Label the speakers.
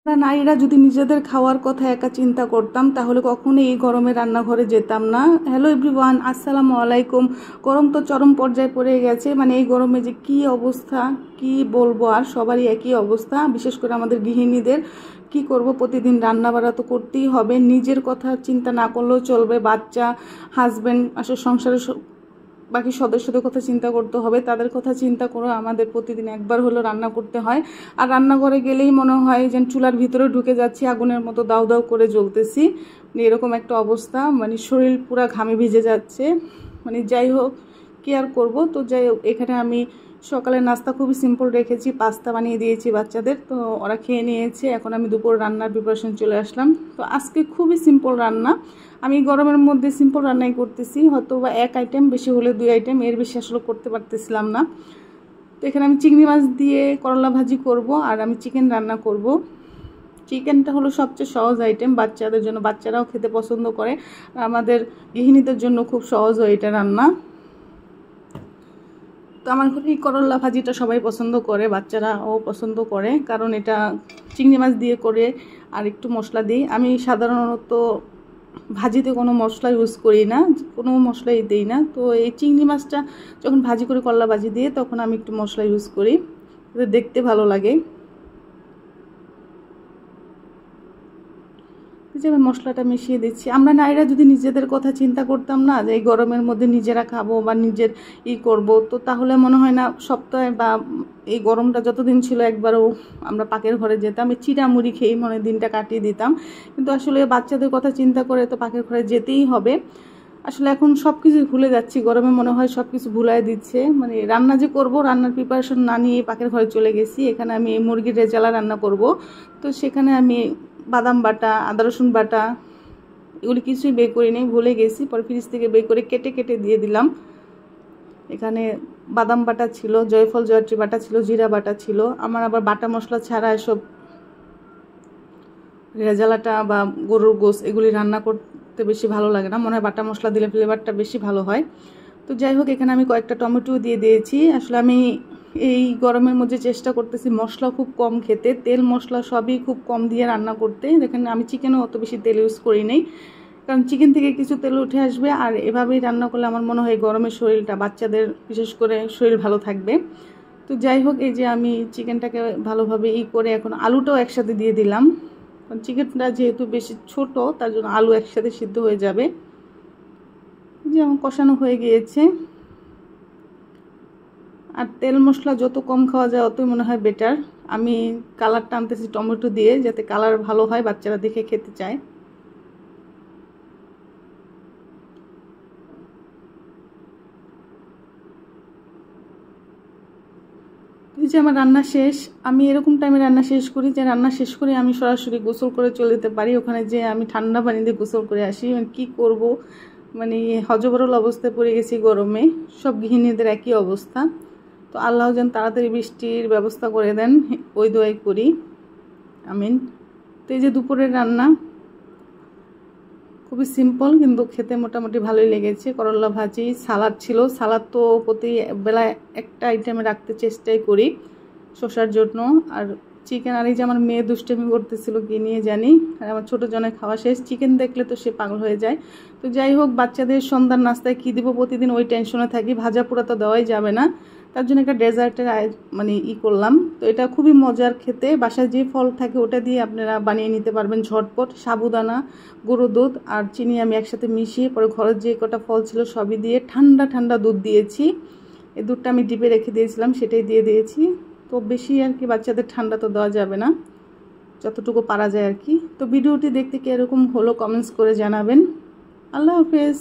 Speaker 1: আমরা নারীরা যদি নিজেদের খাওয়ার কথা একা চিন্তা করতাম তাহলে কখনোই এই গরমে রান্নাঘরে যেতাম না। হ্যালো এভরিওয়ান, আসসালামু আলাইকুম। গরম তো চরম পর্যায়ে পড়ে গেছে, মানে এই গরমে যে কি অবস্থা কি বলবো, আর সবারই একই অবস্থা, বিশেষ করে আমাদের গৃহিণীদের। কি করব, প্রতিদিন রান্না বাড়া তো করতেই হবে, নিজের কথা চিন্তা না করলেও চলবে। বাচ্চা, হাজব্যান্ড, আসলে সংসারের বাকি সদস্যদের কথা চিন্তা করতে হবে, তাদের কথা চিন্তা করে আমাদের প্রতিদিন একবার হলো রান্না করতে হয়। আর রান্নাঘরে গেলেই মনে হয় যেন চুলার ভিতরে ঢুকে যাচ্ছি, আগুনের মতো দাউ দাউ করে জ্বলতেছি। এরকম একটা অবস্থা, মানে শরীর পুরা ঘামে ভিজে যাচ্ছে। মানে যাই হোক, কি আর করবো। তো যাই হোক, এখানে আমি সকালের নাস্তা খুবই সিম্পল রেখেছি, পাস্তা বানিয়ে দিয়েছি বাচ্চাদের, তো ওরা খেয়ে নিয়েছে। এখন আমি দুপুর রান্নার প্রিপারেশন চলে আসলাম। তো আজকে খুবই সিম্পল রান্না, আমি গরমের মধ্যে সিম্পল রান্নাই করতেছি, হয়তো বা এক আইটেম, বেশি হলে 2 আইটেম, এর বেশি আসলে করতে পারতেছিলাম না। তো এখানে আমি চিংড়ি মাছ দিয়ে করলা ভাজি করব, আর আমি চিকেন রান্না করব। চিকেনটা হলো সবচেয়ে সহজ আইটেম বাচ্চাদের জন্য, বাচ্চারাও খেতে পছন্দ করে, আর আমাদের গৃহিণীদের জন্য খুব সহজ হয় এটা রান্না। তো আমার ঘরে এই করলা ভাজিটা সবাই পছন্দ করে, বাচ্চারাও পছন্দ করে, কারণ এটা চিংড়ি মাছ দিয়ে করে আর একটু মশলা দিই। আমি সাধারণত ভাজিতে কোনো মশলা ইউজ করি না, কোনো মশলাই দিই না। তো এই চিংড়ি মাছটা যখন ভাজি করে করলা ভাজি দিয়ে, তখন আমি একটু মশলা ইউজ করি, দেখতে ভালো লাগে। যে আমি মশলাটা মিশিয়ে দিচ্ছি। আমরা নারীরা যদি নিজেদের কথা চিন্তা করতাম না, যে এই গরমের মধ্যে নিজেরা খাবো বা নিজের করব, তো তাহলে মনে হয় না সপ্তাহে বা এই গরমটা যতদিন ছিল একবারও আমরা পাকের ঘরে যেতাম, এই চিড়া মুড়ি খেয়েই মনে দিনটা কাটিয়ে দিতাম। কিন্তু আসলে বাচ্চাদের কথা চিন্তা করে তো পাকের ঘরে যেতেই হবে। আসলে এখন সব কিছু ভুলে যাচ্ছি, গরমে মনে হয় সব কিছু ভুলাই দিচ্ছে। মানে রান্না যে করব, রান্নার প্রিপারেশন না নিয়ে পাকের ঘরে চলে গেছি। এখানে আমি মুরগির রেজালা রান্না করব। তো সেখানে আমি বাদাম বাটা, আদা রসুন বাটা, এগুলি কিছুই বের করে নেই, ভুলে গেছি। পরে ফ্রিজ থেকে বের করে কেটে কেটে দিয়ে দিলাম। এখানে বাদাম বাটা ছিল, জয়ফল জয়ত্রী বাটা ছিল, জিরা বাটা ছিল। আমার আবার বাটা মশলা ছাড়া এসব রেজালাটা বা গরুর গোশ এগুলি রান্না করতে বেশি ভালো লাগে না, মনে হয় বাটা মশলা দিলে ফ্লেভারটা বেশি ভালো হয়। তো যাই হোক, এখানে আমি কয়েকটা টমেটো দিয়ে দিয়েছি। আসলে আমি এই গরমের মধ্যে চেষ্টা করতেছি মশলা খুব কম খেতে, তেল মশলা সবই খুব কম দিয়ে রান্না করতে। এখানে আমি চিকেনও অত বেশি তেল ইউজ করি নেই, কারণ চিকেন থেকে কিছু তেল উঠে আসবে, আর এভাবেই রান্না করলে আমার মনে হয় গরমের শরীরটা, বাচ্চাদের বিশেষ করে শরীর ভালো থাকবে। তো যাই হোক, এই যে আমি চিকেনটাকে ভালোভাবে করে এখন আলুটাও একসাথে দিয়ে দিলাম, কারণ চিকেনটা যেহেতু বেশি ছোট, তার জন্য আলু একসাথে সিদ্ধ হয়ে যাবে। যে আমার কষানো হয়ে গিয়েছে। আর তেল মশলা যত কম খাওয়া যায় অতই মনে হয় বেটার। আমি কালারটা আনতেছি টমেটো দিয়ে, যাতে কালার ভালো হয়, বাচ্চারা দেখে খেতে চায়। এই যে আমার রান্না শেষ। আমি এরকম টাইমে রান্না শেষ করি যে রান্না শেষ করে আমি সরাসরি গোসল করে চলে যেতে পারি, ওখানে যে আমি ঠান্ডা পানি দিয়ে গোসল করে আসি। কি করব, মানে হজবরল অবস্থায় পড়ে গেছি গরমে। সব গৃহিণীদের একই অবস্থা। তো আল্লাহ যেন তাড়াতাড়ি বৃষ্টির ব্যবস্থা করে দেন, ওই দোয়াই করি, আমিন। তো এই যে দুপুরের রান্না খুবই সিম্পল, কিন্তু খেতে মোটামুটি ভালোই লেগেছে। করলা ভাজি, সালাদ ছিল। সালাদ তো প্রতি বেলায় একটা আইটেমে রাখতে চেষ্টাই করি শসার জন্য। আর চিকেন, আর এই যে আমার মেয়ে দুষ্টামি করতেছিল কি নিয়ে জানি, আর আমার ছোটো জনের খাওয়া শেষ। চিকেন দেখলে তো সে পাগল হয়ে যায়। তো যাই হোক, বাচ্চাদের সন্ধ্যার নাস্তায় কী দিব প্রতিদিন ওই টেনশনে থাকি, ভাজা পোড়া তো দেওয়াই যাবে না, তার জন্য একটা ডেজার্টের মানে করলাম। তো এটা খুবই মজার খেতে, বাসায় যে ফল থাকে ওটা দিয়ে আপনারা বানিয়ে নিতে পারবেন ঝটপট। সাবুদানা, গরুর দুধ আর চিনি আমি একসাথে মিশিয়ে, পরে ঘরের যে কটা ফল ছিল সবই দিয়ে ঠান্ডা ঠান্ডা দুধ দিয়েছি। এই দুধটা আমি ডিপে রেখে দিয়েছিলাম, সেটাই দিয়ে দিয়েছি। তো বেশি আর কি বাচ্চাদের ঠান্ডা তো দেওয়া যাবে না, যতটুকু পারা যায় আর কি। তো ভিডিওটি দেখতে কি এরকম হলো কমেন্টস করে জানাবেন। আল্লাহ হাফেজ।